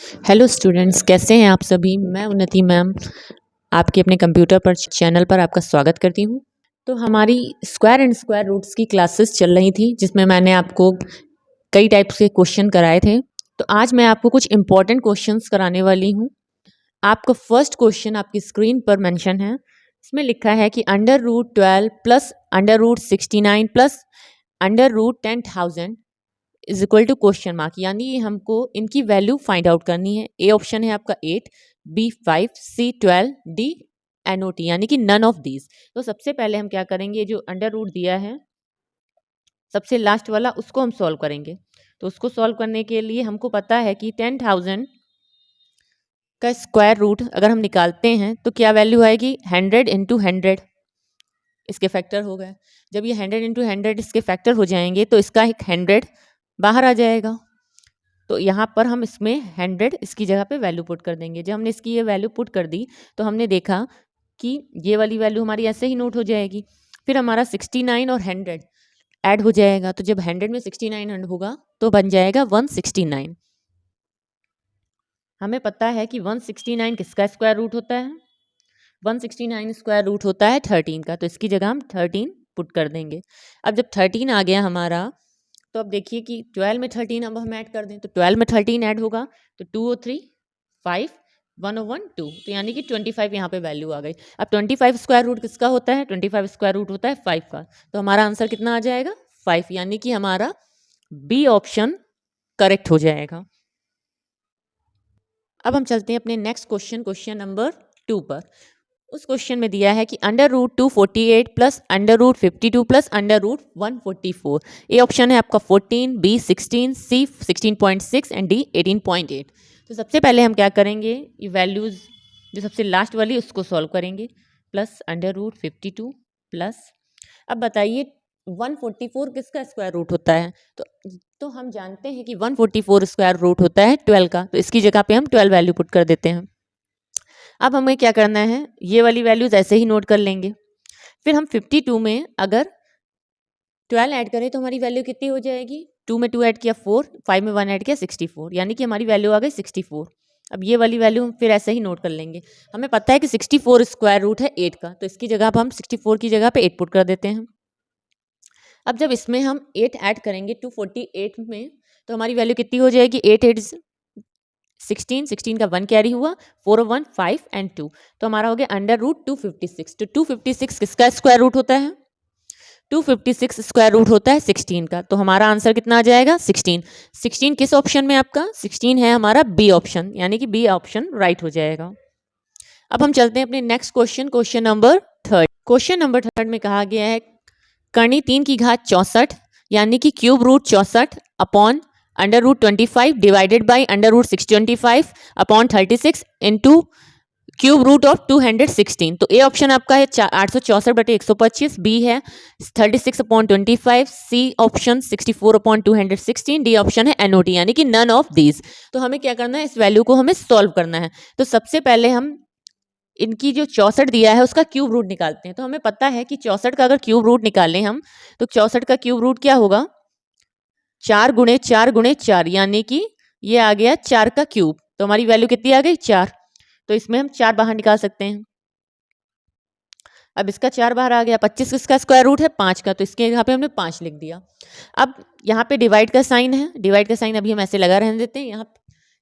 Hello students, कैसे हैं आप सभी। मैं उन्नति मैम आपके अपने कंप्यूटर पर चैनल पर आपका स्वागत करती हूँ। तो हमारी स्क्वायर एंड स्क्वायर रूट्स की क्लासेस चल रही थी, जिसमें मैंने आपको कई टाइप्स के क्वेश्चन कराए थे। तो आज मैं आपको कुछ इंपॉर्टेंट क्वेश्चंस कराने वाली हूँ। आपका फर्स्ट क्वेश्चन आपकी स्क्रीन पर मेंशन है। इसमें लिखा है कि √12 plus √69 plus √10,000 is equal to question mark, यानी हमको इनकी वैल्यू फाइंड आउट करनी है। ए ऑप्शन है आपका 8, बी 5, सी 12, डी NOT, यानी कि नन ऑफ दीज। तो सबसे पहले हम क्या करेंगे, जो अंडर रूट दिया है सबसे लास्ट वाला उसको हम सॉल्व करेंगे। तो उसको सॉल्व करने के लिए हमको पता है कि 10,000 का स्क्वायर रूट अगर हम निकालते हैं तो क्या वैल्यू आएगी, 100 इंटू 100 इसके फैक्टर हो गए। जब ये 100 इंटू 100 इसके फैक्टर हो जाएंगे तो इसका एक 100 बाहर आ जाएगा। तो यहाँ पर हम इसमें 100 इसकी जगह पे वैल्यू पुट कर देंगे। जब हमने इसकी ये वैल्यू पुट कर दी तो हमने देखा कि ये वाली वैल्यू हमारी ऐसे ही नोट हो जाएगी। फिर हमारा 69 और 100 ऐड हो जाएगा। तो जब 100 में 69 ऐड होगा तो बन जाएगा 169। हमें पता है कि 169 किसका स्क्वायर रूट होता है, 169 स्क्वायर रूट होता है 13 का। तो इसकी जगह हम 13 पुट कर देंगे। अब जब 13 आ गया हमारा, तो अब देखिए कि 12 में 13 अब हम ऐड कर दें तो 12 में 13 ऐड होगा तो 2 और 3 5, 1 और 1 2, तो यानी कि 25 यहाँ पे वैल्यू आ गई। अब 25 स्क्वायर रूट किसका होता है, 25 स्क्वायर रूट होता है 5 का। तो हमारा आंसर कितना आ जाएगा, 5, यानी कि हमारा बी ऑप्शन करेक्ट हो जाएगा। अब हम चलते हैं अपने नेक्स्ट क्वेश्चन नंबर 2 पर। उस क्वेश्चन में दिया है कि √248 प्लस √52 प्लस √144। ए ऑप्शन है आपका 14, बी 16, सी 16.6 एंड डी 18.8। तो सबसे पहले हम क्या करेंगे, ये वैल्यूज जो सबसे लास्ट वाली उसको सॉल्व करेंगे। प्लस √52 प्लस, अब बताइए 144 किसका स्क्वायर रूट होता है। तो हम जानते हैं कि 144 स्क्वायर रूट होता है 12 का। तो इसकी जगह पे हम 12 वैल्यू पुट कर देते हैं। अब हमें क्या करना है, ये वाली वैल्यूज ऐसे ही नोट कर लेंगे। फिर हम 52 में अगर 12 ऐड करें तो हमारी वैल्यू कितनी हो जाएगी, 2 में 2 ऐड किया 4, 5 में 1 ऐड किया 64, यानी कि हमारी वैल्यू आ गई 64। अब ये वाली वैल्यू हम फिर ऐसे ही नोट कर लेंगे। हमें पता है कि 64 स्क्वायर रूट है 8 का। तो इसकी जगह पर हम 64 की जगह पे 8 पुट कर देते हैं। अब जब इसमें हम 8 ऐड करेंगे 248 में, तो हमारी वैल्यू कितनी हो जाएगी, 8 8 16, 16 का 1 कैरी हुआ, 4 और 1 5 एंड 2, तो हमारा हो गया √256। तो 256 किसका स्क्वायर रूट होता है, 256 स्क्वायर रूट होता है 16 का। तो हमारा आंसर कितना आ जाएगा, 16। 16 किस ऑप्शन में आपका, 16 है हमारा बी ऑप्शन, यानी कि बी ऑप्शन राइट हो जाएगा। अब हम चलते हैं अपने next question number 3। Question number 3 में कहा गया है करनी 3 की घात 64, यानी कि cube root 64 upon √25 divided by √625 upon 36 into cube root of 216। तो ए ऑप्शन आपका है 864/125, बी है 36/25, सी ऑप्शन 64/216, डी ऑप्शन है NOT, यानी कि नन ऑफ दीज। तो हमें क्या करना है, इस वैल्यू को हमें सॉल्व करना है। तो सबसे पहले हम इनकी जो 64 दिया है उसका क्यूब रूट निकालते हैं। तो हमें पता है कि 64 का अगर क्यूब रूट निकालें हम, तो 64 का क्यूब रूट क्या होगा, 4 गुणे 4 गुणे 4, यानी कि ये आ गया 4 का क्यूब। तो हमारी वैल्यू कितनी आ गई, 4। तो इसमें हम 4 बाहर निकाल सकते हैं। अब इसका 4 बाहर आ गया। 25 किसका स्क्वायर रूट है, 5 का। तो इसके यहाँ पे हमने 5 लिख दिया। अब यहाँ पे डिवाइड का साइन है, डिवाइड का साइन अभी हम ऐसे लगा रहने देते हैं। यहाँ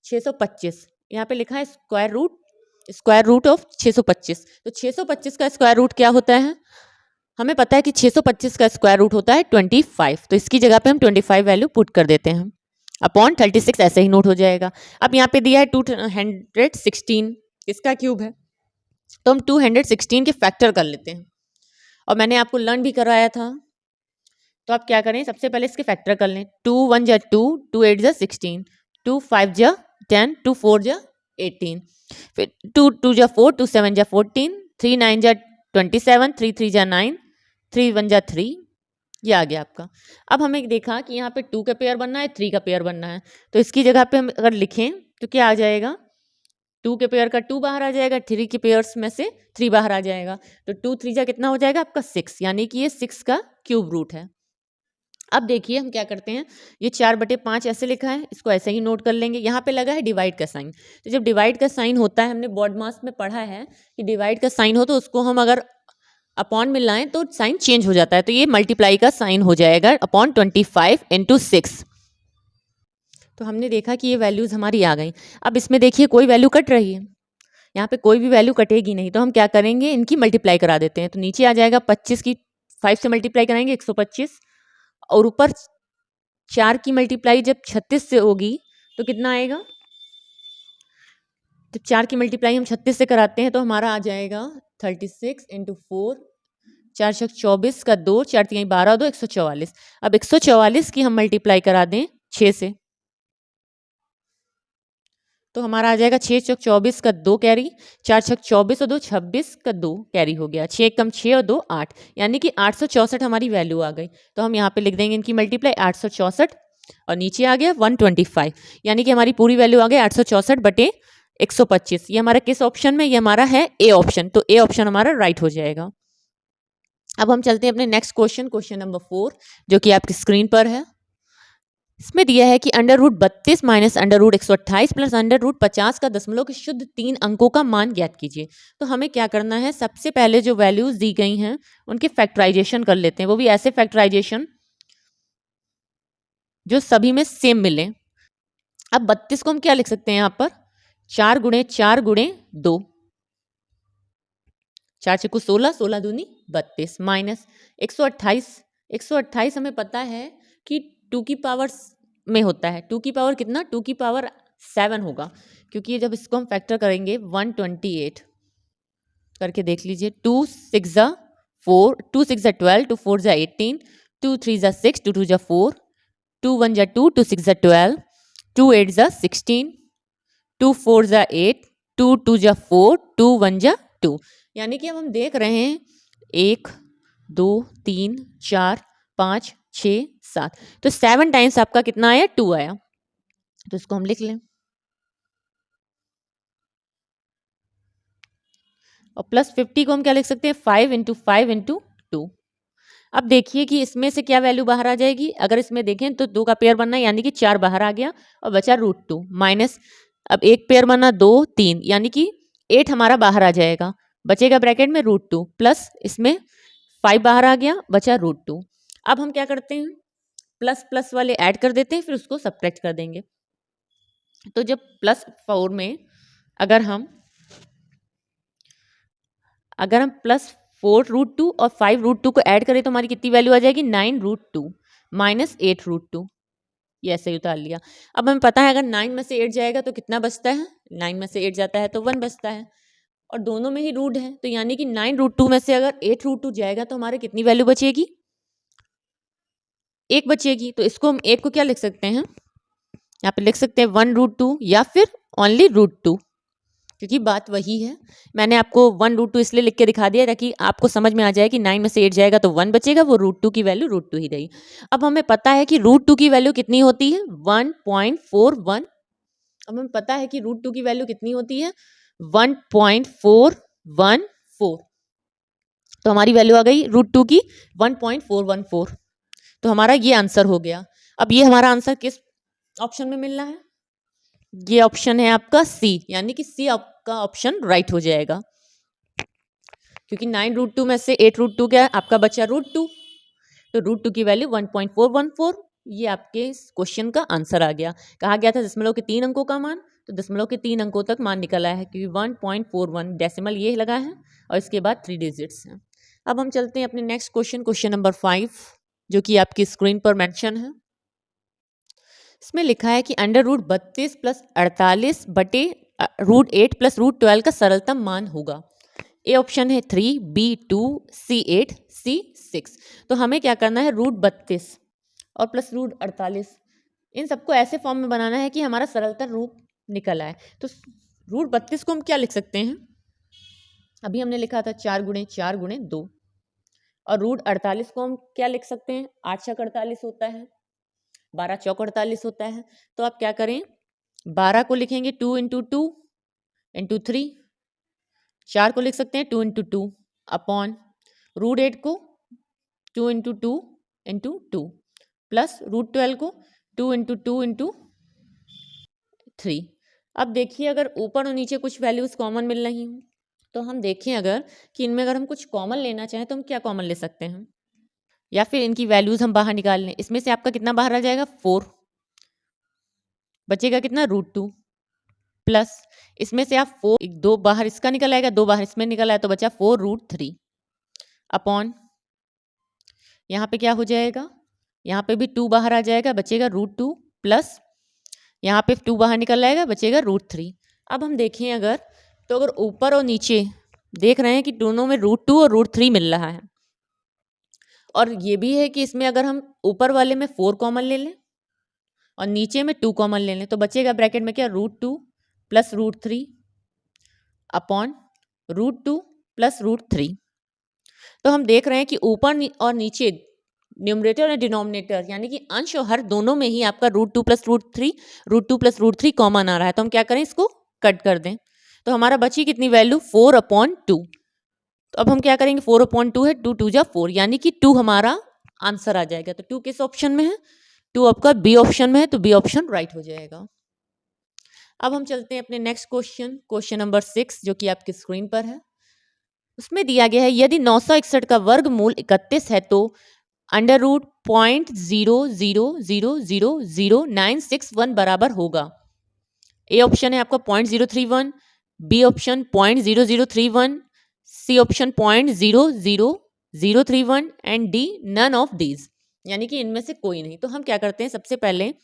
625 यहाँ पे लिखा है स्क्वायर रूट ऑफ 625। तो 625 का स्क्वायर रूट क्या होता है, हमें पता है कि 625 का स्क्वायर रूट होता है 25। तो इसकी जगह पे हम 25 वैल्यू पुट कर देते हैं अपॉन 36, ऐसे ही नोट हो जाएगा। अब यहाँ पे दिया है 216 इसका क्यूब है, तो हम 216 के फैक्टर कर लेते हैं। और मैंने आपको लर्न भी कराया था। तो आप क्या करें, सबसे पहले इसके फैक्टर कर लें। 2 1 जा 2, 2 8 जा 16, 2 5 जा 10, 2 4 जा 18, फिर 2 2 जा 4, 2 7 जा 14, 3 9 जा 27, 3 3 जा 9, 3 1 जा 3, ये आ गया आपका। अब हमें देखा कि यहाँ पे 2 का पेयर बनना है, 3 का पेयर बनना है। तो इसकी जगह पे हम अगर लिखें तो क्या आ जाएगा, 2 के पेयर का 2 बाहर आ जाएगा, 3 के पेयर्स में से 3 बाहर आ जाएगा। तो 2 3 जा कितना हो जाएगा आपका 6, यानी कि ये 6 का क्यूब रूट है। अब देखिए हम क्या करते हैं, ये 4/5 ऐसे लिखा है, इसको ऐसे ही नोट कर लेंगे। यहाँ पे लगा है डिवाइड का साइन, तो जब डिवाइड का साइन होता है, हमने बोर्ड मास में पढ़ा है कि डिवाइड का साइन हो तो उसको हम अगर अपॉन में लाएं तो साइन चेंज हो जाता है, तो ये मल्टीप्लाई का साइन हो जाएगा अपॉन 25 इंटू 6। तो हमने देखा कि ये वैल्यूज हमारी आ गई। अब इसमें देखिए कोई वैल्यू कट रही है, यहाँ पे कोई भी वैल्यू कटेगी नहीं, तो हम क्या करेंगे, इनकी मल्टीप्लाई करा देते हैं। तो नीचे आ जाएगा 25 की 5 से मल्टीप्लाई कराएंगे 125, और ऊपर 4 की मल्टीप्लाई जब 36 से होगी तो कितना आएगा, जब 4 की मल्टीप्लाई हम 36 से कराते हैं तो हमारा आ जाएगा 36 इंटू 4, 4 छक 24 का 2, 4 3 12, 2 144। अब 144 की हम मल्टीप्लाई करा दें 6 से, तो हमारा आ जाएगा 6 चौक 24 का 2 कैरी, 4 छक 24 और 2 26 का 2 कैरी हो गया, 6 कम 6 और 2 8, यानी कि 864 हमारी वैल्यू आ गई। तो हम यहाँ पे लिख देंगे इनकी मल्टीप्लाई 864, और नीचे आ गया 125, यानी कि हमारी पूरी वैल्यू आ गई 864 बटे 125। ये हमारा किस ऑप्शन में, ये हमारा है ए ऑप्शन, तो ए ऑप्शन हमारा राइट हो जाएगा। अब हम चलते हैं अपने नेक्स्ट क्वेश्चन, क्वेश्चन नंबर 4, जो कि आपकी स्क्रीन पर है। इसमें दिया है कि √32 माइनस √128 प्लस √50 का दशमलव के शुद्ध 3 अंकों का मान ज्ञात कीजिए। तो हमें क्या करना है, सबसे पहले जो वैल्यूज दी गई हैं उनके फैक्टराइजेशन कर लेते हैं, वो भी ऐसे फैक्टराइजेशन जो सभी में सेम मिले। अब 32 को हम क्या लिख सकते हैं, यहाँ पर 4 गुणे 4 गुणे 2, 4 चक्कू 16, 16 दूनी 32, माइनस 128, 128 हमें पता है कि 2 की पावर में होता है, 2 की पावर कितना, 2 की पावर 7 होगा, क्योंकि ये जब इसको हम फैक्टर करेंगे 128 करके देख लीजिए, 2 6 जा 4, 2 6 जा 12, 2 4 जा 18, 2 3 जा 6, 2 2 जा 4, 2 1 जा 2, 2 6 जा 12, 2 8 जा 16, 2 4 जा 8, 2 2 जा 4, 2 1 जा 2, यानी कि अब हम देख रहे हैं 1 2 3 4 5 6 7, तो 7 टाइम्स आपका कितना आया, 2 आया, तो इसको हम लिख लें। और प्लस 50 को हम क्या लिख सकते हैं, 5 इंटू 5 इंटू 2। अब देखिए कि इसमें से क्या वैल्यू बाहर आ जाएगी, अगर इसमें देखें तो 2 का पेयर बनना है, यानी कि 4 बाहर आ गया और बचा √2, माइनस अब एक पेयर बना 2 3, यानी कि 8 हमारा बाहर आ जाएगा, बचेगा ब्रैकेट में √2, प्लस इसमें 5 बाहर आ गया, बचा √2। अब हम क्या करते हैं, प्लस प्लस वाले ऐड कर देते हैं, फिर उसको सब्ट्रैक्ट कर देंगे। तो जब +4 में अगर हम +4 √2 और 5 √2 को ऐड करें तो हमारी कितनी वैल्यू आ जाएगी, 9 √2 माइनस 8 √2, ये ऐसे ही उतार लिया। अब हमें पता है अगर 9 में से 8 जाएगा तो कितना बचता है, 9 में से 8 जाता है तो 1 बचता है, और दोनों में ही रूट है, तो यानी कि 9 √2 में से अगर 8 √2 जाएगा तो हमारे कितनी वैल्यू बचेगी, 1 बचेगी। तो इसको हम 1 को क्या लिख सकते हैं, यहाँ पे लिख सकते हैं 1 √2 या फिर ओनली √2, क्योंकि बात वही है। मैंने आपको 1 √2 इसलिए लिख के दिखा दिया ताकि आपको समझ में आ जाए कि 9 में से 8 जाएगा तो 1 बचेगा, वो √2 की वैल्यू √2 ही रही। अब हमें पता है कि √2 की वैल्यू कितनी होती है, 1.41। अब हमें पता है कि √2 की वैल्यू कितनी होती है, 1.414, तो हमारी वैल्यू आ गई √2 की 1.414, तो हमारा ये आंसर हो गया। अब ये हमारा आंसर किस ऑप्शन में मिलना है, ये ऑप्शन है आपका सी, यानी कि सी आपका ऑप्शन राइट हो जाएगा, क्योंकि 9 √2 में से 8 √2 क्या है, आपका बचा √2, तो √2 की वैल्यू 1.414, ये आपके क्वेश्चन का आंसर आ गया। कहा गया था दशमलव के 3 अंकों का मान, तो दशमलव के 3 अंकों तक मान निकल आया है, क्योंकि 1.41 डेसिमल ये लगा है और इसके बाद 3 डिजिट्स हैं। अब हम चलते हैं अपने नेक्स्ट क्वेश्चन, क्वेश्चन नंबर 5, जो कि आपकी स्क्रीन पर मेंशन है। इसमें लिखा है कि √32 प्लस 48 बटे √8 प्लस √12 का सरलतम मान होगा। ए ऑप्शन है 3, बी 2, सी 8, सी 6। तो हमें क्या करना है, √32 और प्लस √48 इन सबको ऐसे फॉर्म में बनाना है कि हमारा सरलतम रूप निकल आए। तो √32 को हम क्या लिख सकते हैं, अभी हमने लिखा था 4 गुणे 4 गुणे 2, और √48 को हम क्या लिख सकते हैं, 8 छक 48 होता है, 12 चौक 48 होता है। तो आप क्या करें, 12 को लिखेंगे 2 इंटू 2 इंटू 3, 4 को लिख सकते हैं 2 इंटू 2 अपॉन √8 को 2 इंटू 2 इंटू 2, प्लस √12 को 2 इंटू 2 इंटू 3। अब देखिए अगर ऊपर और नीचे कुछ वैल्यूज कॉमन मिल रही हूँ तो हम देखें अगर कि इनमें अगर हम कुछ कॉमन लेना चाहें तो हम क्या कॉमन ले सकते हैं, या फिर इनकी वैल्यूज हम बाहर निकाल लें। इसमें से आपका कितना बाहर आ जाएगा 4, बचेगा कितना √2, प्लस इसमें से आप 4, 2 बाहर इसका निकल आएगा, 2 बाहर इसमें निकल आया तो बचा 4√3 अपॉन यहाँ पे क्या हो जाएगा, यहाँ पे भी 2 बाहर आ जाएगा, बचेगा √2 प्लस यहाँ पे 2 बाहर निकल आएगा, बचेगा √3। अब हम देखें अगर तो अगर ऊपर और नीचे देख रहे हैं कि दोनों में √2 और √3 मिल रहा है, और ये भी है कि इसमें अगर हम ऊपर वाले में 4 कॉमन ले लें और नीचे में 2 कॉमन ले लें तो बचेगा ब्रैकेट में क्या √2 प्लस √3 अपॉन √2 प्लस √3। तो हम देख रहे हैं कि ऊपर और नीचे न्यूमरेटर और डिनोमिनेटर यानी कि अंश और हर दोनों में ही आपका √2 प्लस √3 कॉमन आ रहा है। तो हम क्या करें, इसको कट कर दें। तो हमारा बची कितनी वैल्यू 4/2। तो अब हम क्या करेंगे, 4/2 है, 2 2 जा 4 यानी कि 2 हमारा आंसर आ जाएगा। तो 2 किस ऑप्शन में है, 2 आपका बी ऑप्शन में है, तो बी ऑप्शन राइट हो जाएगा। अब हम चलते हैं अपने नेक्स्ट क्वेश्चन नंबर 6 जो कि आपकी स्क्रीन पर है। उसमें दिया गया है यदि 961 का वर्गमूल 31 है तो √0.0000961 बराबर होगा। ए ऑप्शन है आपका 0.031, B option 0.0031, C option 0.00031 and D none of these, यानी कि इनमें से कोई नहीं। तो हम क्या करते हैं, सबसे पहले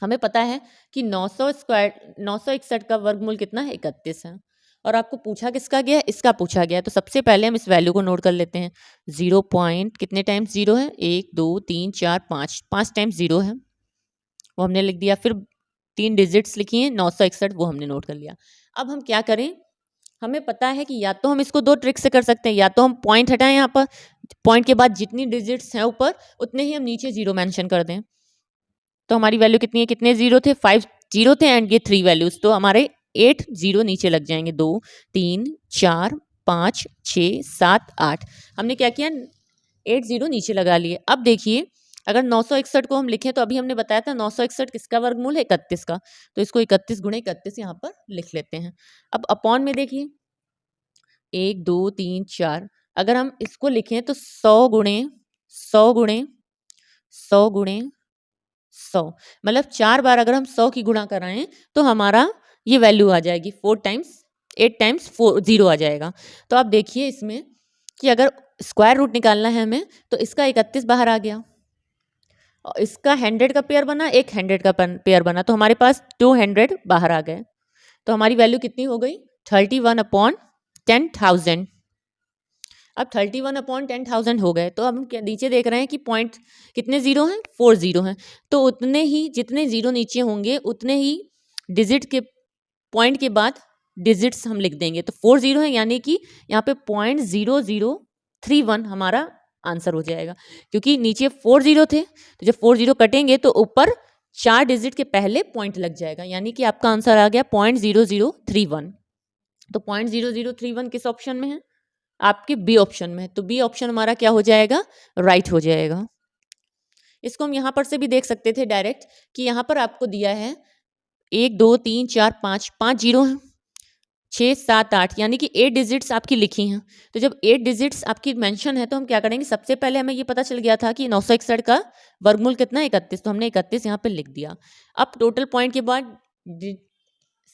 हमें पता है कि 961 का वर्गमूल कितना है, 31 है, और आपको पूछा किसका गया है, इसका पूछा गया है। तो सबसे पहले हम इस वैल्यू को नोट कर लेते हैं। 0 पॉइंट कितने टाइम्स 0 है, 1 2 3 4 5 टाइम्स 0 है, वो हमने लिख दिया। फिर 3 डिजिट्स लिखी हैं 961, वो हमने नोट कर लिया। अब हम क्या करें, हमें पता है कि या तो हम इसको 2 ट्रिक से कर सकते हैं, या तो हम पॉइंट हटाएं, यहाँ पर पॉइंट के बाद जितनी डिजिट्स हैं ऊपर उतने ही हम नीचे 0 मेंशन कर दें। तो हमारी वैल्यू कितनी है, कितने 0 थे, 5 0 थे एंड ये 3 वैल्यूज, तो हमारे 8 0 नीचे लग जाएंगे। 2 3 4 5 6 7 8, हमने क्या किया, 8 0 नीचे लगा लिए। अब देखिए अगर 961 को हम लिखें तो अभी हमने बताया था 961 किसका वर्गमूल है, 31 का, तो इसको 31 गुणे 31 यहाँ पर लिख लेते हैं। अब अपॉन में देखिए 1 2 3 4, अगर हम इसको लिखें तो 100 गुणे 100 गुणे 100 गुणे 100, मतलब 4 बार अगर हम 100 की गुणा कराएं तो हमारा ये वैल्यू आ जाएगी 8 टाइम्स 4 0 आ जाएगा। तो आप देखिए इसमें कि अगर स्क्वायर रूट निकालना है हमें तो इसका 31 बाहर आ गया और इसका 100 का पेयर बना, एक 100 का पेयर बना, तो हमारे पास 200 बाहर आ गए। तो हमारी वैल्यू कितनी हो गई, 31/10,000। अब 31/10,000 हो गए। तो अब हम नीचे देख रहे हैं कि पॉइंट कितने 0 हैं, 4 0 हैं, तो उतने ही जितने 0 नीचे होंगे उतने ही डिजिट के पॉइंट के बाद डिजिट्स हम लिख देंगे। तो 4 0 है यानी कि यहाँ पे 0.0031 हमारा आंसर हो जाएगा, क्योंकि नीचे 4 0 थे, तो जब 4 0 कटेंगे तो ऊपर 4 डिजिट के पहले पॉइंट लग जाएगा, यानी कि आपका आंसर आ गया 0.0031। तो 0.0031 किस ऑप्शन में है, आपके बी ऑप्शन में है। तो बी ऑप्शन हमारा क्या हो जाएगा, राइट हो जाएगा। इसको हम यहाँ पर से भी देख सकते थे डायरेक्ट कि यहाँ पर आपको दिया है 1 2 3 4 5 0 है, 6 7 8, यानी कि 8 डिजिट्स आपकी लिखी हैं। तो जब 8 डिजिट्स आपकी मेंशन है तो हम क्या करेंगे, सबसे पहले हमें ये पता चल गया था कि 961 का वर्गमूल कितना है, 31, तो हमने 31 यहाँ पे लिख दिया। अब टोटल पॉइंट के बाद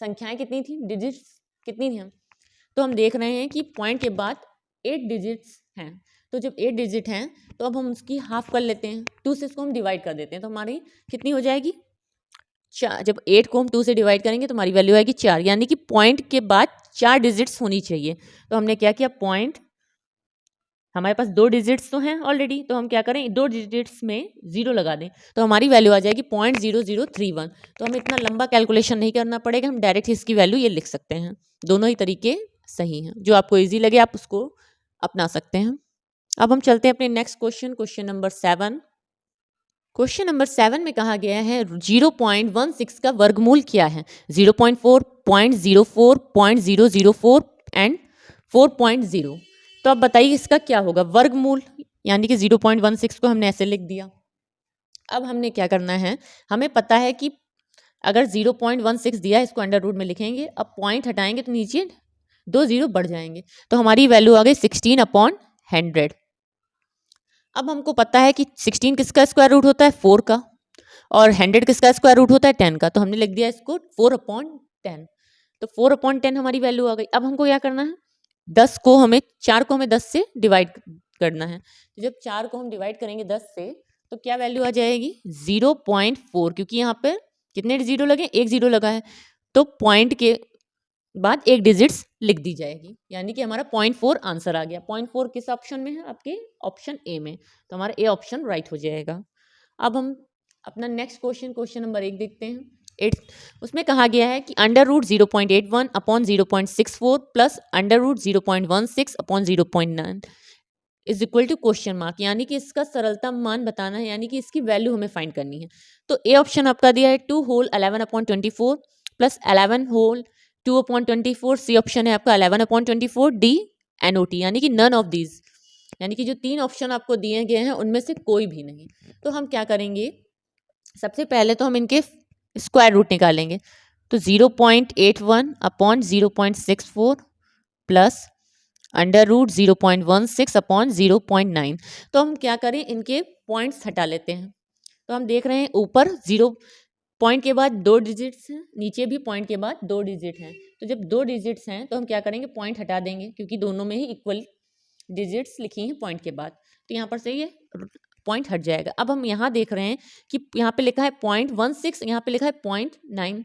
संख्याएं कितनी थी, डिजिट्स कितनी थी, तो हम देख रहे हैं कि पॉइंट के बाद 8 डिजिट्स हैं। तो जब 8 डिजिट हैं तो अब हम उसकी हाफ कर लेते हैं, 2 से इसको हम डिवाइड कर देते हैं, तो हमारी कितनी हो जाएगी 4। जब 8 को हम 2 से डिवाइड करेंगे तो हमारी वैल्यू आएगी 4, यानी कि पॉइंट के बाद 4 डिजिट्स होनी चाहिए। तो हमने क्या किया, पॉइंट हमारे पास 2 डिजिट्स तो हैं ऑलरेडी, तो हम क्या करें 2 डिजिट्स में 0 लगा दें, तो हमारी वैल्यू आ जाएगी 0.0031। तो हमें इतना लंबा कैलकुलेशन नहीं करना पड़ेगा, हम डायरेक्ट इसकी वैल्यू ये लिख सकते हैं। दोनों ही तरीके सही हैं, जो आपको ईजी लगे आप उसको अपना सकते हैं। अब हम चलते हैं अपने next question number 7। Question number 7 में कहा गया है 0.16 का वर्गमूल क्या है, 0.4, 0.04, 0.004 एंड 4.0। तो अब बताइए इसका क्या होगा वर्गमूल, यानी कि 0.16 को हमने ऐसे लिख दिया। अब हमने क्या करना है, हमें पता है कि अगर 0.16 दिया है इसको अंडर रूट में लिखेंगे, अब पॉइंट हटाएंगे तो नीचे 2 0 बढ़ जाएंगे, तो हमारी वैल्यू आ गई 16/100। अब हमको पता है कि 16 किसका स्क्वायर रूट होता है, 4 का, और 100 किसका स्क्वायर रूट होता है, 10 का, तो हमने लिख दिया इसको 4/10। तो 4/10 हमारी वैल्यू आ गई। अब हमको क्या करना है, 4 को हमें 10 से डिवाइड करना है। तो जब 4 को हम डिवाइड करेंगे 10 से, तो क्या वैल्यू आ जाएगी, 0.4, क्योंकि यहाँ पे कितने जीरो लगे, एक जीरो लगा है, तो पॉइंट के बाद एक डिजिट्स लिख दी जाएगी, यानी कि हमारा 0.4 आंसर आ गया। 0.4 किस ऑप्शन में है, आपके ऑप्शन ए में, तो हमारा ए ऑप्शन राइट हो जाएगा। अब हम अपना नेक्स्ट क्वेश्चन नंबर 1 देखते हैं। 8, उसमें कहा गया है कि under root 0.81 upon 0.64 plus under root 0.16 upon 0.9 is equal to question mark, यानी कि इसका सरलता मान बताना है, यानी कि इसकी वैल्यू हमें फाइंड करनी है। तो ए ऑप्शन आपका दिया है 2 whole 11/24 plus 11 whole 2/24। C option है आपका 11/24 डी NOT, यानी कि नन ऑफ दीज, यानी कि जो 3 ऑप्शन आपको दिए गए हैं उनमें से कोई भी नहीं। तो हम क्या करेंगे, सबसे पहले तो हम इनके स्क्वायर रूट निकालेंगे। तो 0.81 upon 0.64 plus under root 0.16 upon 0.9। तो हम क्या करें, इनके पॉइंट्स हटा लेते हैं। तो हम देख रहे हैं ऊपर 0 पॉइंट के बाद 2 डिजिट्स हैं, नीचे भी पॉइंट के बाद 2 डिजिट हैं। तो जब 2 डिजिट्स हैं तो हम क्या करेंगे, पॉइंट हटा देंगे, क्योंकि दोनों में ही इक्वल डिजिट्स लिखी हैं पॉइंट के बाद, तो यहाँ पर से ये पॉइंट हट जाएगा। अब हम यहाँ देख रहे हैं कि यहाँ पे लिखा है 0.16, यहाँ पे लिखा है 0.9,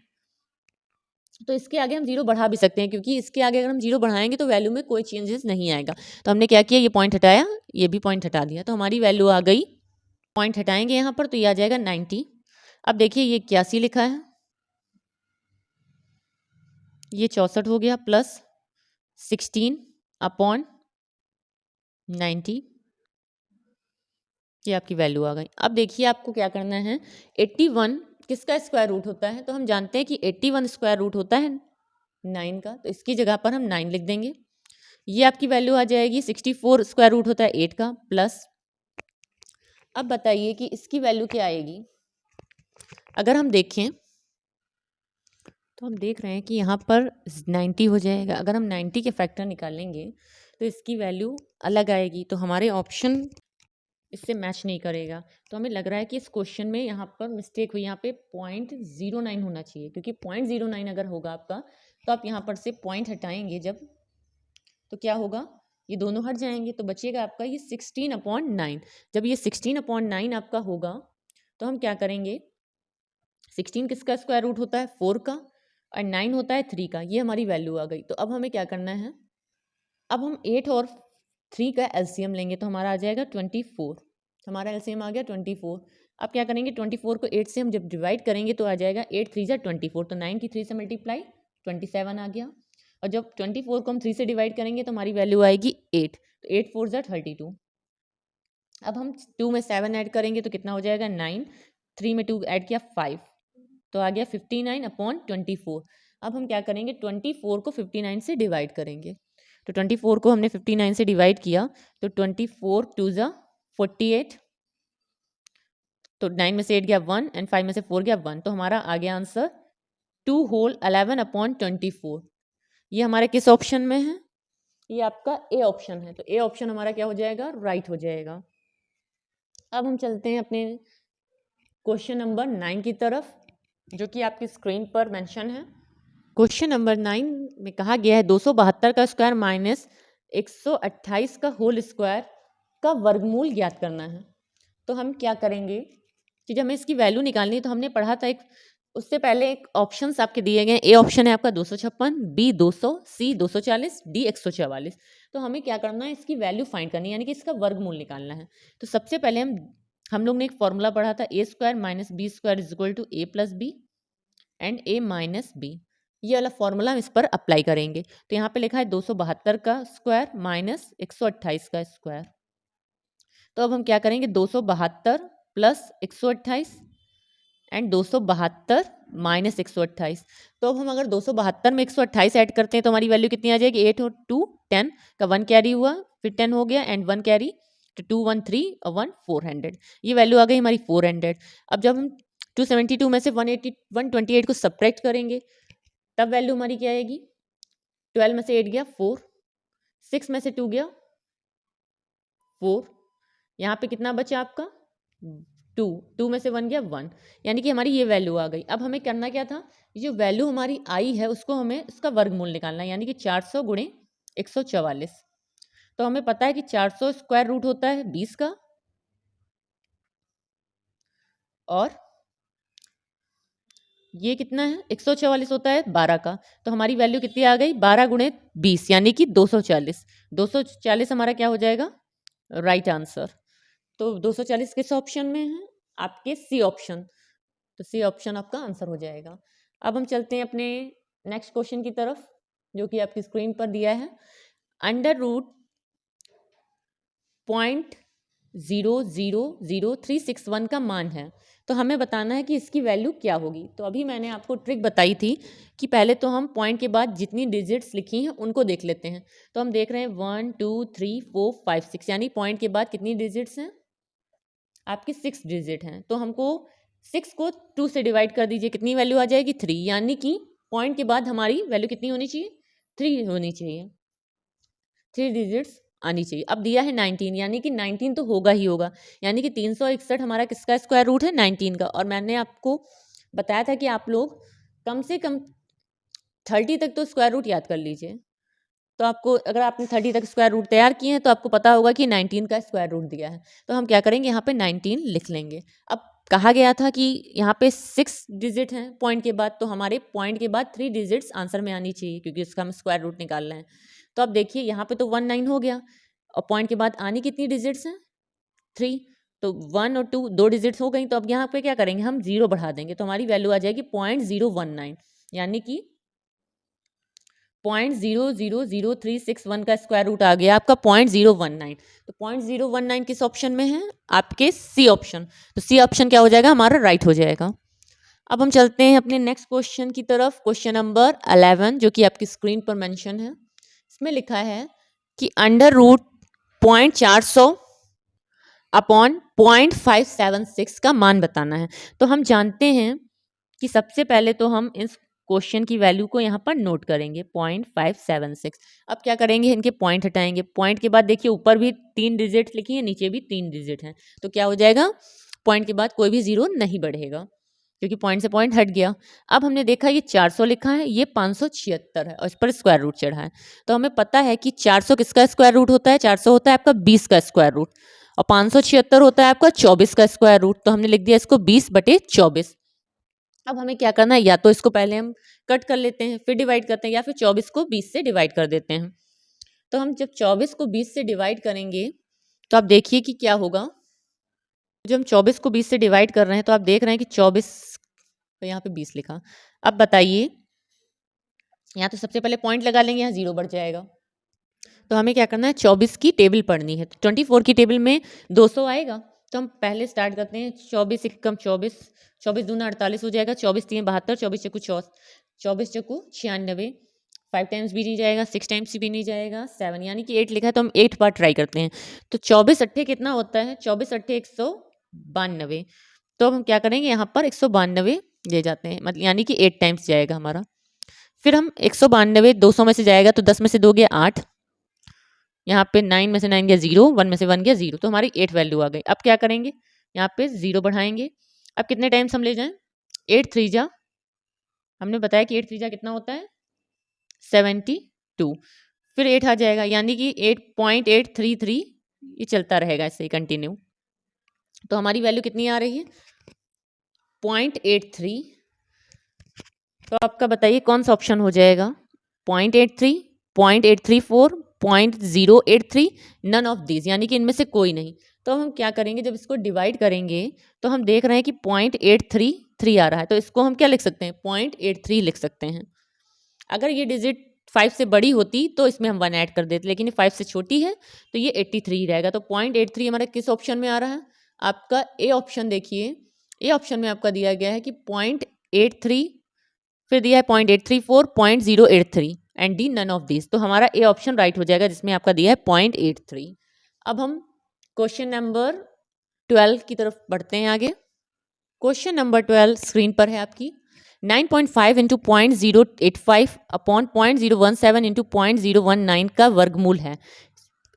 तो इसके आगे हम 0 बढ़ा भी सकते हैं, क्योंकि इसके आगे अगर हम 0 बढ़ाएंगे तो वैल्यू में कोई चेंजेस नहीं आएगा। तो हमने क्या किया, ये पॉइंट हटाया, ये भी पॉइंट हटा दिया, तो हमारी वैल्यू आ गई, पॉइंट हटाएंगे यहाँ पर तो ये आ जाएगा 90। अब देखिए ये 81 लिखा है, ये 64 हो गया, प्लस 16/90, ये आपकी वैल्यू आ गई। अब देखिए आपको क्या करना है, 81 किसका स्क्वायर रूट होता है, तो हम जानते हैं कि 81 स्क्वायर रूट होता है 9 का, तो इसकी जगह पर हम 9 लिख देंगे। ये आपकी वैल्यू आ जाएगी। 64 स्क्वायर रूट होता है 8 का, प्लस, अब बताइए कि इसकी वैल्यू क्या आएगी। अगर हम देखें तो हम देख रहे हैं कि यहाँ पर 90 हो जाएगा। अगर हम 90 के फैक्टर निकालेंगे तो इसकी वैल्यू अलग आएगी, तो हमारे ऑप्शन इससे मैच नहीं करेगा। तो हमें लग रहा है कि इस क्वेश्चन में यहाँ पर मिस्टेक हुई, यहाँ पे 0.09 होना चाहिए, क्योंकि 0.09 अगर होगा आपका तो आप यहाँ पर से पॉइंट हटाएंगे जब, तो क्या होगा, ये दोनों हट जाएंगे, तो बचेगा आपका ये 16/9। जब ये 16/9 आपका होगा तो हम क्या करेंगे, 16 किसका स्क्वायर रूट होता है, 4 का, और 9 होता है 3 का, ये हमारी वैल्यू आ गई। तो अब हमें क्या करना है, अब हम 8 और 3 का एलसीएम लेंगे, तो हमारा आ जाएगा 24, हमारा एलसीएम आ गया 24। अब क्या करेंगे, 24 को 8 से हम जब डिवाइड करेंगे तो आ जाएगा 8 3 24, तो 9 की 3 से मल्टीप्लाई 27 आ गया, और जब 24 को हम 3 से डिवाइड करेंगे तो हमारी वैल्यू आएगी 8, तो 8 4 32। अब हम 2 में 7 ऐड करेंगे तो कितना हो जाएगा 9, 3 में 2 ऐड किया 5, तो आ गया 59/24। अब हम क्या करेंगे, 24 को 59 से डिवाइड करेंगे, तो 24 को हमने 59 से डिवाइड किया, तो 24 2 ज़ा 48, तो 9 में से 8 गया 1 एंड 5 में से 4 गया 1, तो हमारा आ गया आंसर 2 होल 11/24। ये हमारे किस ऑप्शन में है, ये आपका ए ऑप्शन है, तो ए ऑप्शन हमारा क्या हो जाएगा, राइट हो जाएगा। अब हम चलते हैं अपने क्वेश्चन नंबर 9 की तरफ, जो कि आपकी स्क्रीन पर मेंशन है। क्वेश्चन नंबर 9 में कहा गया है 272 का स्क्वायर माइनस 128 का होल स्क्वायर का वर्गमूल ज्ञात करना है। तो हम क्या करेंगे कि जब हमें इसकी वैल्यू निकालनी है, तो हमने पढ़ा था उससे पहले एक ऑप्शंस आपके दिए गए हैं। ए ऑप्शन है आपका 256, बी 200, सी 240, डी 144। तो हमें क्या करना है, इसकी वैल्यू फाइंड करनी है, यानी कि इसका वर्गमूल निकालना है। तो सबसे पहले हम लोग ने एक फॉर्मूला पढ़ा था, a square minus b square is equal to a plus b and a minus b. ये वाला फॉर्मूला हम इस पर अप्लाई करेंगे। तो यहाँ पे लिखा है 272 का स्क्वायर माइनस 128 का स्क्वायर। तो अब हम क्या करेंगे, 272 प्लस 128 एंड 272 माइनस 128। तो अब हम अगर 272 में 128 ऐड करते हैं तो हमारी वैल्यू कितनी आ जाएगी, 8 और 2 10 का 1 कैरी हुआ, फिर 10 हो गया एंड 1 कैरी तो 213 और 1 400, ये वैल्यू आ गई हमारी 400। अब जब हम 272 में से 128 को सब्ट्रैक्ट करेंगे तब वैल्यू हमारी क्या आएगी? 12 में से 8 गया 4, 6 में से 2 गया 4, यहाँ पे कितना बचा आपका 2, 2 में से 1 गया 1, यानी कि हमारी ये वैल्यू आ गई। अब हमें करना क्या था, ये जो वैल्यू हमारी आई है उसको हमें उसका वर्गमूल निकालना है, यानी कि 400 गुणे 144। तो हमें पता है कि 400 स्क्वायर रूट होता है 20 का, और ये कितना है 144 होता है 12 का। तो हमारी वैल्यू कितनी आ गई 12 गुणे 20 यानी कि 240। 240 हमारा क्या हो जाएगा राइट आंसर। तो 240 किस ऑप्शन में है? आपके सी ऑप्शन। तो सी ऑप्शन आपका आंसर हो जाएगा। अब हम चलते हैं अपने नेक्स्ट क्वेश्चन की तरफ जो कि आपकी स्क्रीन पर दिया है। अंडर रूट 0.000361 का मान है, तो हमें बताना है कि इसकी वैल्यू क्या होगी। तो अभी मैंने आपको ट्रिक बताई थी कि पहले तो हम पॉइंट के बाद जितनी डिजिट्स लिखी हैं उनको देख लेते हैं। तो हम देख रहे हैं 1 2 3 4 5 6, यानी पॉइंट के बाद कितनी डिजिट्स हैं आपकी 6 डिजिट हैं। तो हमको 6 को 2 से डिवाइड कर दीजिए, कितनी वैल्यू आ जाएगी 3, यानी कि पॉइंट के बाद हमारी वैल्यू कितनी होनी चाहिए 3 होनी चाहिए, 3 डिजिट्स आनी चाहिए। अब दिया है 19, यानी कि 19 तो होगा ही होगा, यानी कि 361 हमारा किसका स्क्वायर रूट है 19 का। और मैंने आपको बताया था कि आप लोग कम से कम 30 तक तो स्क्वायर रूट याद कर लीजिए। तो आपको अगर आपने 30 तक स्क्वायर रूट तैयार किए हैं तो आपको पता होगा कि 19 का स्क्वायर रूट दिया है। तो हम क्या करेंगे यहाँ पे 19 लिख लेंगे। अब कहा गया था कि यहाँ पे 6 डिजिट हैं पॉइंट के बाद, तो हमारे पॉइंट के बाद 3 डिजिट्स आंसर में आनी चाहिए क्योंकि उसका हम स्क्वायर रूट निकाल रहे हैं। तो अब देखिए यहाँ पे तो 19 हो गया और पॉइंट के बाद आनी कितनी डिजिट्स हैं 3, तो 1 और 2 दो डिजिट्स हो गई। तो अब यहाँ पे क्या करेंगे हम 0 बढ़ा देंगे, तो हमारी वैल्यू आ जाएगी 0.019, यानी कि 0.000361 का स्क्वायर रूट आ गया आपका 0.019। तो 0.019 किस ऑप्शन में है आपके सी ऑप्शन। तो सी ऑप्शन क्या हो जाएगा हमारा राइट हो जाएगा। अब हम चलते हैं अपने नेक्स्ट क्वेश्चन की तरफ, क्वेश्चन नंबर 11 जो कि आपकी स्क्रीन पर मेंशन है। इसमें लिखा है कि अंडर रूट 0.400 अपॉन 0.576 का मान बताना है। तो हम जानते हैं कि सबसे पहले तो हम इस क्वेश्चन की वैल्यू को यहाँ पर नोट करेंगे 0.576। अब क्या करेंगे इनके पॉइंट हटाएंगे, पॉइंट के बाद देखिए ऊपर भी 3 डिजिट लिखी है नीचे भी 3 डिजिट हैं, तो क्या हो जाएगा पॉइंट के बाद कोई भी जीरो नहीं बढ़ेगा क्योंकि पॉइंट से पॉइंट हट गया। अब हमने देखा ये 400 लिखा है, ये 576 है और इस पर स्क्वायर रूट चढ़ा है। तो हमें पता है कि 400 किसका स्क्वायर रूट होता है, 400 होता है आपका 20 का स्क्वायर रूट और 576 होता है आपका 24 का स्क्वायर रूट। तो हमने लिख दिया इसको 20/24। अब हमें क्या करना है, या तो इसको पहले हम कट कर लेते हैं फिर डिवाइड करते हैं, या फिर 24 को 20 से डिवाइड कर देते हैं। तो हम जब 24 को 20 से डिवाइड करेंगे तो आप देखिए कि क्या होगा। जब हम 24 को 20 से डिवाइड कर रहे हैं तो आप देख रहे हैं कि 24, तो यहाँ पे 20 लिखा। अब बताइए, यहाँ तो सबसे पहले पॉइंट लगा लेंगे, यहाँ 0 बढ़ जाएगा। तो हमें क्या करना है 24 की टेबल पढ़नी है। तो 24 की टेबल में 200 आएगा, तो हम पहले स्टार्ट करते हैं 24 एकम 24, 24 दूना 48 हो जाएगा, 24 तीन 72, 24 चक्कू 24 चक्कू 96, 5 टाइम्स भी नहीं जाएगा, 6 टाइम्स भी नहीं जाएगा, 7 यानी कि 8 लिखा है तो हम 8 बार ट्राई करते हैं। तो 24 अट्ठे कितना होता है, 24 अट्ठे 192। तो हम क्या करेंगे यहाँ पर 192 ले जाते हैं, मतलब यानी कि 8 टाइम्स जाएगा हमारा। फिर हम 192 200 में से जाएगा तो 10 में से 2 गया 8, यहाँ पे 9 में से 9 गया 0, 1 में से 1 गया 0, तो हमारी 8 वैल्यू आ गई। अब क्या करेंगे यहाँ पे 0 बढ़ाएंगे। अब कितने टाइम्स हम ले जाएं, 8 3 जा, हमने बताया कि 8 3 जा कितना होता है 72, फिर 8 आ जाएगा यानी कि 8.833, ये चलता रहेगा ऐसे ही कंटिन्यू। तो हमारी वैल्यू कितनी आ रही है 0.83। तो आपका बताइए कौन सा ऑप्शन हो जाएगा 0.83, 0.834, 0.083, नन ऑफ दीज, यानी कि इनमें से कोई नहीं। तो हम क्या करेंगे जब इसको डिवाइड करेंगे तो हम देख रहे हैं कि 0.833 आ रहा है, तो इसको हम क्या लिख सकते हैं 0.83 लिख सकते हैं। अगर ये डिजिट 5 से बड़ी होती तो इसमें हम 1 ऐड कर देते, लेकिन ये 5 से छोटी है तो ये 83 रहेगा। तो 0.83 हमारा किस ऑप्शन में आ रहा है आपका ए ऑप्शन। देखिए ए ऑप्शन में आपका दिया गया है कि 0.83, फिर दिया है 0.834, 0.083 and D none of this. तो हमारा ए ऑप्शन राइट हो जाएगा जिसमें आपका दिया है 0.83। अब हम क्वेश्चन नंबर 12 की तरफ बढ़ते हैं आगे। क्वेश्चन नंबर 12 स्क्रीन पर है आपकी। 9.5 इंटू 0.085 अपॉन 0.017 इंटू 0.019 का वर्गमूल है।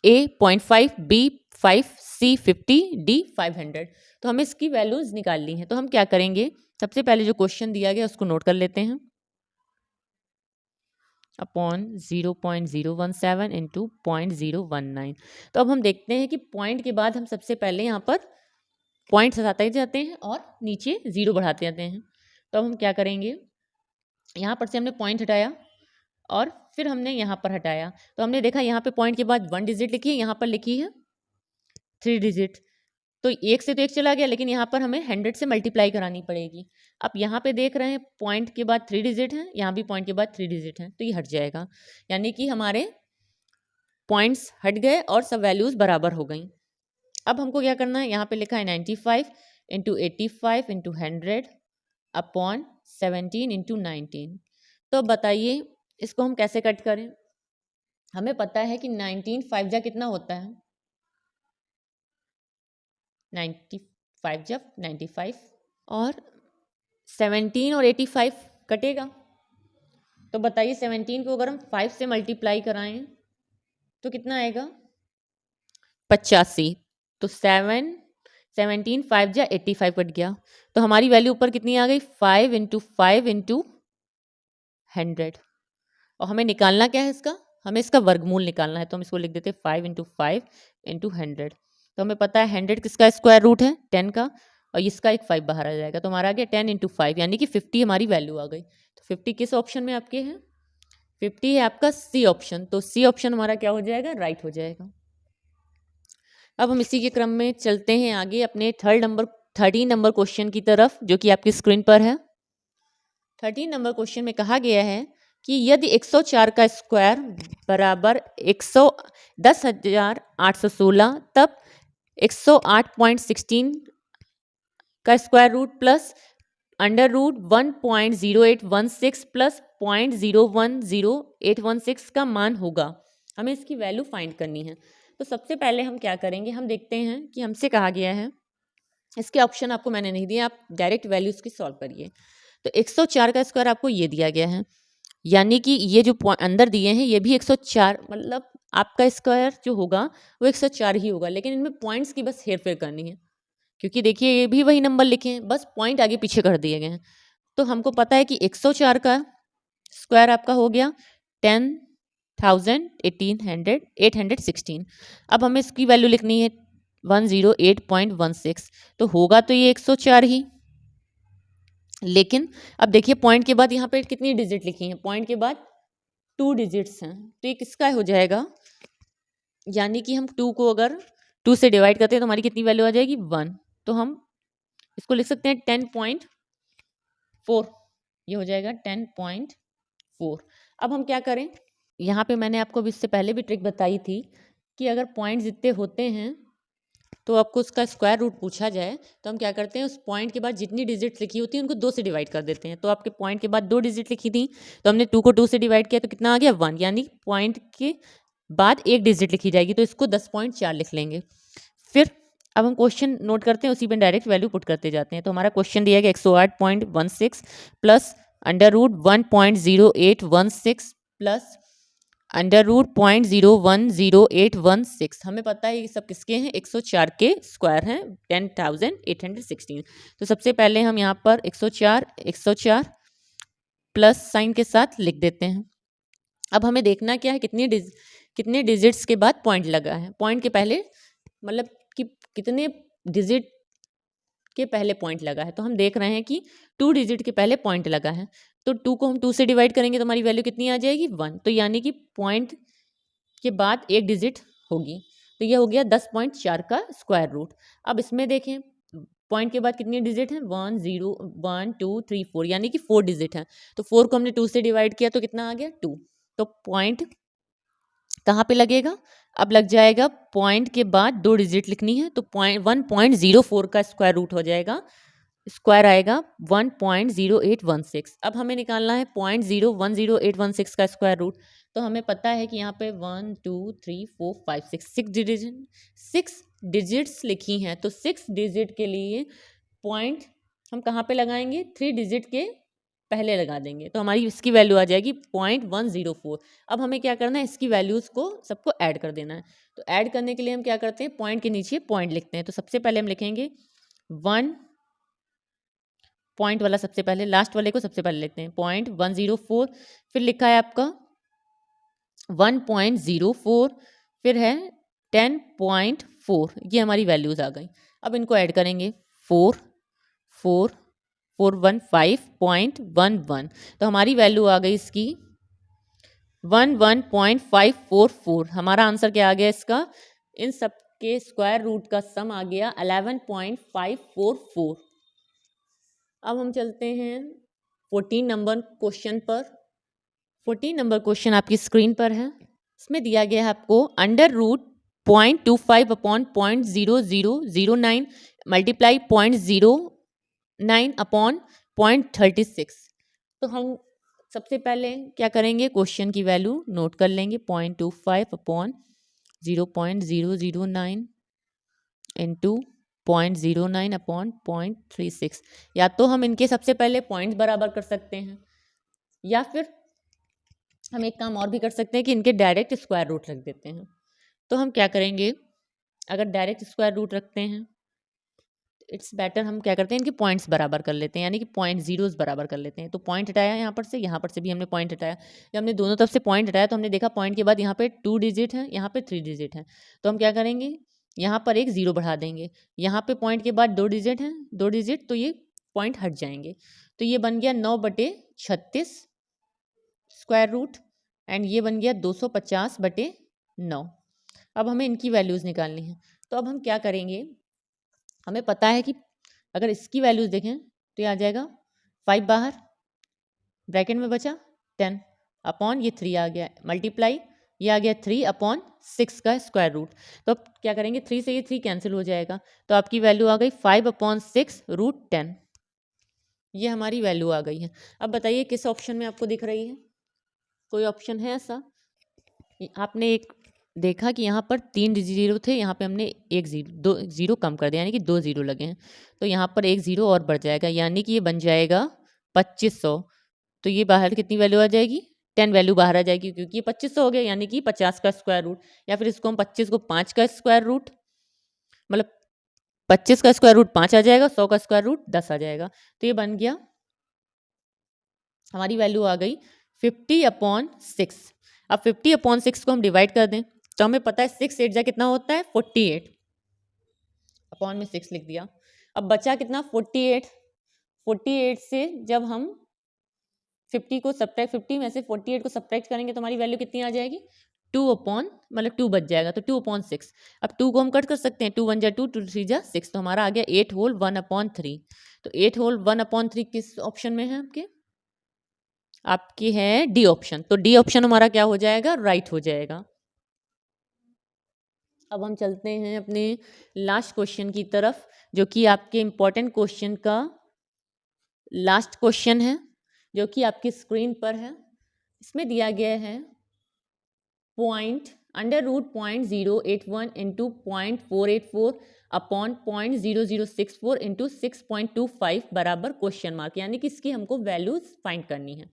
A 0.5, B 5, C 50, D 500। तो हमें इसकी वैल्यूज निकालनी है। तो हम क्या करेंगे, सबसे पहले जो क्वेश्चन दिया गया उसको नोट कर लेते हैं। Upon 0.017 into 0.019। तो अब हम देखते हैं कि पॉइंट के बाद हम सबसे पहले यहाँ पर पॉइंट हटाते जाते हैं और नीचे जीरो बढ़ाते जाते हैं। तो अब हम क्या करेंगे, यहाँ पर से हमने पॉइंट हटाया और फिर हमने यहाँ पर हटाया। तो हमने देखा यहाँ पे पॉइंट के बाद 1 डिजिट लिखी है, यहाँ पर लिखी है 3 डिजिट। तो एक से तो एक चला गया, लेकिन यहाँ पर हमें 100 से मल्टीप्लाई करानी पड़ेगी। अब यहाँ पे देख रहे हैं पॉइंट के बाद 3 डिजिट हैं, यहाँ भी पॉइंट के बाद 3 डिजिट हैं, तो ये हट जाएगा। यानी कि हमारे पॉइंट्स हट गए और सब वैल्यूज बराबर हो गई। अब हमको क्या करना है, यहाँ पे लिखा है 95 इंटू 85 इंटू 100 अपॉन 17 इंटू 19। तो बताइए इसको हम कैसे कट करें। हमें पता है कि 19 5 जा कितना होता है, 95 जब 95 और 17 और 85 कटेगा। तो बताइए 17 को अगर हम 5 से मल्टीप्लाई कराएं तो कितना आएगा, 85। तो 17 5 जा 85 कट गया। तो हमारी वैल्यू ऊपर कितनी आ गई, 5 इंटू 5 इंटू 100। और हमें निकालना क्या है इसका, हमें इसका वर्गमूल निकालना है। तो हम इसको लिख देते हैं 5 इंटू 5 इंटू 100। तो हमें पता है 100 किसका स्क्वायर रूट है, 10 का, और इसका एक 5 बाहर आ जाएगा। तो हमारा आ गया 10 इंटू 5 यानी कि 50 हमारी वैल्यू आ गई। तो 50 किस ऑप्शन में आपके है, 50 है आपका सी ऑप्शन। तो सी ऑप्शन हमारा क्या हो जाएगा, राइट हो जाएगा। अब हम इसी के क्रम में चलते हैं आगे अपने 13 नंबर क्वेश्चन की तरफ, जो कि आपकी स्क्रीन पर है। 13 नंबर क्वेश्चन में कहा गया है कि यदि 104 का स्क्वायर बराबर 10,816 तब 108.16 का square root plus under root 1.0816 plus 0.010816 का मान होगा। हमें इसकी वैल्यू फाइंड करनी है। तो सबसे पहले हम क्या करेंगे, हम देखते हैं कि हमसे कहा गया है, इसके ऑप्शन आपको मैंने नहीं दिए, आप डायरेक्ट वैल्यूज की सॉल्व करिए। तो 104 का स्क्वायर आपको ये दिया गया है, यानी कि ये जो अंदर दिए हैं ये भी 104, मतलब आपका स्क्वायर जो होगा वो 104 ही होगा। लेकिन इनमें पॉइंट्स की बस हेर फेर करनी है, क्योंकि देखिए ये भी वही नंबर लिखे हैं, बस पॉइंट आगे पीछे कर दिए गए हैं। तो हमको पता है कि 104 का स्क्वायर आपका हो गया 10,816। अब हमें इसकी वैल्यू लिखनी है 108.16। तो होगा तो ये 104 ही, लेकिन अब देखिए पॉइंट के बाद यहाँ पे कितनी डिजिट लिखी हैं, पॉइंट के बाद 2 डिजिट्स हैं। तो ये किसका हो जाएगा, यानी कि हम 2 को अगर 2 से डिवाइड करते हैं तो हमारी कितनी वैल्यू आ जाएगी, 1। तो हम इसको लिख सकते हैं 10.4, ये हो जाएगा 10.4। अब हम क्या करें, यहाँ पे मैंने आपको अभी इससे पहले भी ट्रिक बताई थी कि अगर पॉइंट जितने होते हैं तो आपको उसका स्क्वायर रूट पूछा जाए तो हम क्या करते हैं, उस पॉइंट के बाद जितनी डिजिट लिखी होती है उनको 2 से डिवाइड कर देते हैं। तो आपके पॉइंट के बाद 2 डिजिट लिखी थी, तो हमने 2 को 2 से डिवाइड किया तो कितना आ गया, 1। यानी पॉइंट के बाद एक डिजिट लिखी जाएगी, तो इसको 10.4 लिख लेंगे। फिर अब हम क्वेश्चन नोट करते हैं, उसी में डायरेक्ट वैल्यू पुट करते जाते हैं। तो हमारा क्वेश्चन दिया गया 108.16 plus under root 1.0816 plus under root 0.010816। हमें पता है ये सब किसके हैं, 104 के स्क्वायर हैं, 10,816। तो सबसे पहले हम यहाँ पर 104 प्लस साइन के साथ लिख देते हैं। अब हमें देखना क्या है, कितने डिजिट्स के बाद पॉइंट लगा है, पॉइंट के पहले, मतलब कि कितने डिजिट के पहले पॉइंट लगा है। तो हम देख रहे हैं कि 2 डिजिट के पहले पॉइंट लगा है, तो 2 को हम 2 से डिवाइड करेंगे तो हमारी वैल्यू कितनी आ जाएगी, 1। तो यानी कि पॉइंट के बाद एक डिजिट होगी, तो ये हो गया 10.4 का स्क्वायर रूट। अब इसमें देखें पॉइंट के बाद कितनी डिजिट हैं, 1 0 1 2 3 4, यानी कि 4 डिजिट हैं। तो 4 को हमने 2 से डिवाइड किया तो कितना आ गया, 2। तो पॉइंट कहाँ पे लगेगा, अब लग जाएगा पॉइंट के बाद 2 डिजिट लिखनी है, तो 1.04 का स्क्वायर रूट हो जाएगा स्क्वायर आएगा 1.0816। अब हमें निकालना है 0.010816 का स्क्वायर रूट। तो हमें पता है कि यहाँ पे 1 2 3 4 5 6 सिक्स डिजिट्स लिखी हैं, तो 6 डिजिट के लिए पॉइंट हम कहाँ पे लगाएंगे, 3 डिजिट के पहले लगा देंगे, तो हमारी इसकी वैल्यू आ जाएगी 0.104। अब हमें क्या करना है, इसकी वैल्यूज़ को सबको ऐड कर देना है। तो ऐड करने के लिए हम क्या करते हैं, पॉइंट के नीचे पॉइंट लिखते हैं। तो सबसे पहले हम लिखेंगे 1 पॉइंट वाला, सबसे पहले लास्ट वाले को सबसे पहले लिखते हैं 0.104। फिर लिखा है आपका 1.04, फिर है 10.4। ये हमारी वैल्यूज़ आ गई। अब इनको ऐड करेंगे 4 4 415.11। तो हमारी वैल्यू आ गई इसकी 11.544। हमारा आंसर क्या आ गया इसका, इन सब के स्क्वायर रूट का सम आ गया 11.544। अब हम चलते हैं 14 नंबर क्वेश्चन पर। 14 नंबर क्वेश्चन आपकी स्क्रीन पर है। इसमें दिया गया है आपको under root 0.25 upon 0.0009 multiply 0.09 upon 0.36। तो हम सबसे पहले क्या करेंगे, क्वेश्चन की वैल्यू नोट कर लेंगे 0.25 अपॉन 0.009 इंटू 0.09 अपॉन 0.36। या तो हम इनके सबसे पहले पॉइंट्स बराबर कर सकते हैं, या फिर हम एक काम और भी कर सकते हैं कि इनके डायरेक्ट स्क्वायर रूट रख देते हैं। तो हम क्या करेंगे, अगर डायरेक्ट स्क्वायर रूट रखते हैं इट्स बेटर, हम क्या करते हैं इनके पॉइंट्स बराबर कर लेते हैं, यानी कि पॉइंट जीरोस बराबर कर लेते हैं। तो पॉइंट हटाया यहाँ पर से भी हमने पॉइंट हटाया। जब हमने दोनों तरफ से पॉइंट हटाया तो हमने देखा पॉइंट के बाद यहाँ पे 2 डिजिट है, यहाँ पे 3 डिजिट है। तो हम क्या करेंगे, यहाँ पर एक जीरो बढ़ा देंगे। यहाँ पे पॉइंट के बाद 2 डिजिट हैं, 2 डिजिट, तो ये पॉइंट हट जाएंगे। तो ये बन गया 9/36 स्क्वायर रूट, एंड ये बन गया 250/9। अब हमें इनकी वैल्यूज़ निकालनी है। तो अब हम क्या करेंगे, हमें पता है कि अगर इसकी वैल्यूज़ देखें तो ये आ जाएगा 5 बाहर, ब्रैकेट में बचा 10 अपॉन ये 3 आ गया, मल्टीप्लाई ये आ गया 3 अपॉन 6 का स्क्वायर रूट। तो अब क्या करेंगे, 3 से ये 3 कैंसिल हो जाएगा, तो आपकी वैल्यू आ गई 5/6√10। ये हमारी वैल्यू आ गई है। अब बताइए किस ऑप्शन में आपको दिख रही है, कोई ऑप्शन है ऐसा। आपने एक देखा कि यहाँ पर 3 जीरो थे, यहाँ पे हमने एक जीरो, 2 जीरो कम कर दिया, यानी कि 2 जीरो लगे हैं। तो यहाँ पर एक जीरो और बढ़ जाएगा, यानी कि ये बन जाएगा 2500। तो ये बाहर कितनी वैल्यू आ जाएगी, 10 वैल्यू बाहर आ जाएगी, क्योंकि ये 2500 हो गया, यानी कि 50 का स्क्वायर रूट। या फिर इसको हम 25 को 5 का स्क्वायर रूट, मतलब 25 का स्क्वायर रूट 5 आ जाएगा, 100 का स्क्वायर रूट 10 आ जाएगा। तो ये बन गया, हमारी वैल्यू आ गई 50/6। अब 50/6 को हम डिवाइड कर दें तो हमें पता है 6 8 जा कितना होता है 48, अपॉन में 6 लिख दिया। अब बचा कितना 48। 48 से जब हम 50 को सब्ट्रैक्ट 50 में से 48 को सब्ट्रैक्ट करेंगे तो हमारी वैल्यू कितनी आ जाएगी, 2 अपॉन, मतलब 2 बच जाएगा, तो 2/6। अब 2 को हम कट कर सकते हैं, 2 1 जा 2, 2 3 जा 6, तो हमारा आ गया 8 होल 1/3। तो 8 होल 1/3 किस ऑप्शन में है आपके, आपकी है डी ऑप्शन। तो डी ऑप्शन हमारा क्या हो जाएगा, राइट हो जाएगा। अब हम चलते हैं अपने लास्ट क्वेश्चन की तरफ, जो कि आपके इंपॉर्टेंट क्वेश्चन का लास्ट क्वेश्चन है, जो कि आपकी स्क्रीन पर है। इसमें दिया गया है point under root 0.081 into 0.484 upon 0.0064 into 6.25 बराबर क्वेश्चन मार्क, यानी कि इसकी हमको वैल्यूज फाइंड करनी है।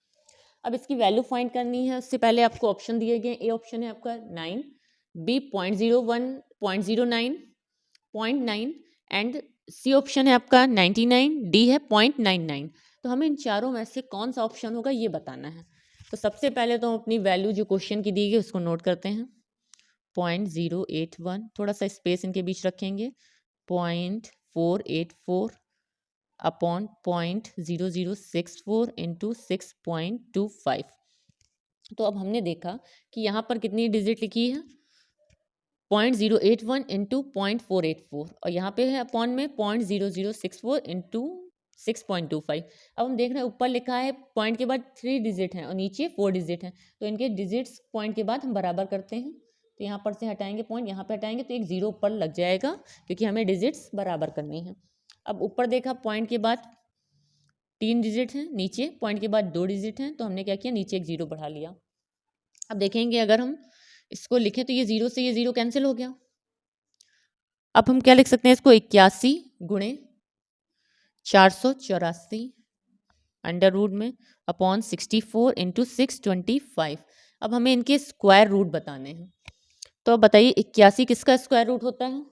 अब इसकी वैल्यू फाइंड करनी है, उससे पहले आपको ऑप्शन दिए गए, ए ऑप्शन है आपका 9, बी 0.01 0.09 0.9 एंड सी ऑप्शन है आपका 99, डी है 0.99। तो हमें इन चारों में से कौन सा ऑप्शन होगा ये बताना है। तो सबसे पहले तो हम अपनी वैल्यू जो क्वेश्चन की दी गई उसको नोट करते हैं, 0.081, थोड़ा सा स्पेस इनके बीच रखेंगे, 0.484 अपॉन 0.0064 इंटू 6.25। तो अब हमने देखा कि यहाँ पर कितनी डिजिट लिखी है, 0.081 इंटू 0.484, और यहाँ पे है अपॉन में 0.0064 इंटू 6.25। अब हम देख रहे हैं ऊपर लिखा है पॉइंट के बाद 3 डिजिट हैं और नीचे 4 डिजिट हैं, तो इनके डिजिट्स पॉइंट के बाद हम बराबर करते हैं। तो यहाँ पर से हटाएंगे पॉइंट, यहाँ पे हटाएंगे तो एक जीरो ऊपर लग जाएगा, क्योंकि हमें डिजिट्स बराबर करनी है। अब ऊपर देखा पॉइंट के बाद 3 डिजिट हैं, नीचे पॉइंट के बाद 2 डिजिट हैं, तो हमने क्या किया, नीचे एक 0 बढ़ा लिया। अब देखेंगे अगर हम इसको लिखें तो ये 0 से ये 0 कैंसिल हो गया। अब हम क्या लिख सकते हैं इसको, 81 गुणे 484 अंडर रूट में अपॉन 64 इंटू 625। अब हमें इनके स्क्वायर रूट बताने हैं। तो अब बताइए 81 किसका स्क्वायर रूट होता है?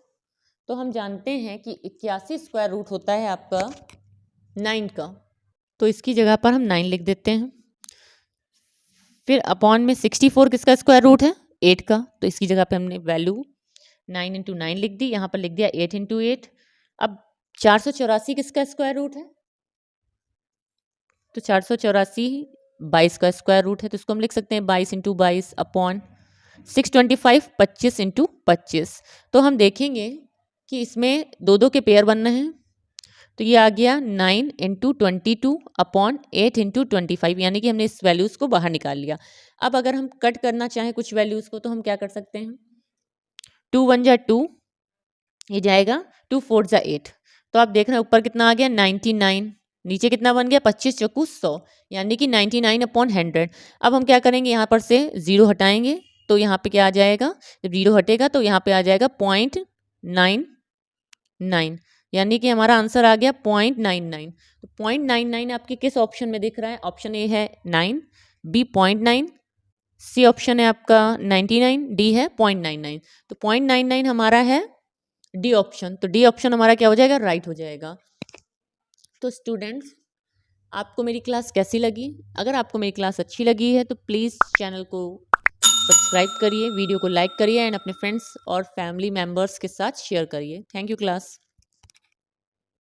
तो हम जानते हैं कि 81 स्क्वायर रूट होता है आपका 9 का, तो इसकी जगह पर हम 9 लिख देते हैं। फिर अपॉन में 64 किसका स्क्वायर रूट है? 8 का, तो इसकी जगह पे हमने वैल्यू 9 इंटू 9 लिख दी, यहाँ पर लिख दिया 8 इंटू 8। अब 484 किसका स्क्वायर रूट है? तो 484 22 का स्क्वायर रूट है, तो इसको हम लिख सकते हैं 22 इंटू 22 अपॉन 625 25 इंटू 25। तो हम देखेंगे कि इसमें दो दो के पेयर बनना है, तो ये आ गया 9 इंटू 22 अपॉन 8 इंटू 25, यानी कि हमने इस वैल्यूज़ को बाहर निकाल लिया। अब अगर हम कट करना चाहें कुछ वैल्यूज़ को तो हम क्या कर सकते हैं, 2 1 जा 2, ये जाएगा 2 4 जा 8। तो आप देख रहे हैं ऊपर कितना आ गया 99, नीचे कितना बन गया 25 चौकू 100, यानी कि 99 अपॉन 100। अब हम क्या करेंगे, यहाँ पर से 0 हटाएंगे तो यहाँ पे क्या आ जाएगा, जब 0 हटेगा तो यहाँ पे आ जाएगा 0.99, यानी कि हमारा आंसर आ गया 0.99। तो 0.99 आपके किस ऑप्शन में दिख रहा है? ऑप्शन ए है 9, बी 0.9, सी ऑप्शन है आपका 99, डी है 0.99। तो 0.99 हमारा है डी ऑप्शन, तो डी ऑप्शन हमारा क्या हो जाएगा, राइट हो जाएगा। तो स्टूडेंट्स, आपको मेरी क्लास कैसी लगी? अगर आपको मेरी क्लास अच्छी लगी है तो प्लीज़ चैनल को सब्सक्राइब करिए, वीडियो को लाइक करिए एंड अपने फ्रेंड्स और फैमिली मेम्बर्स के साथ शेयर करिए। Thank you class.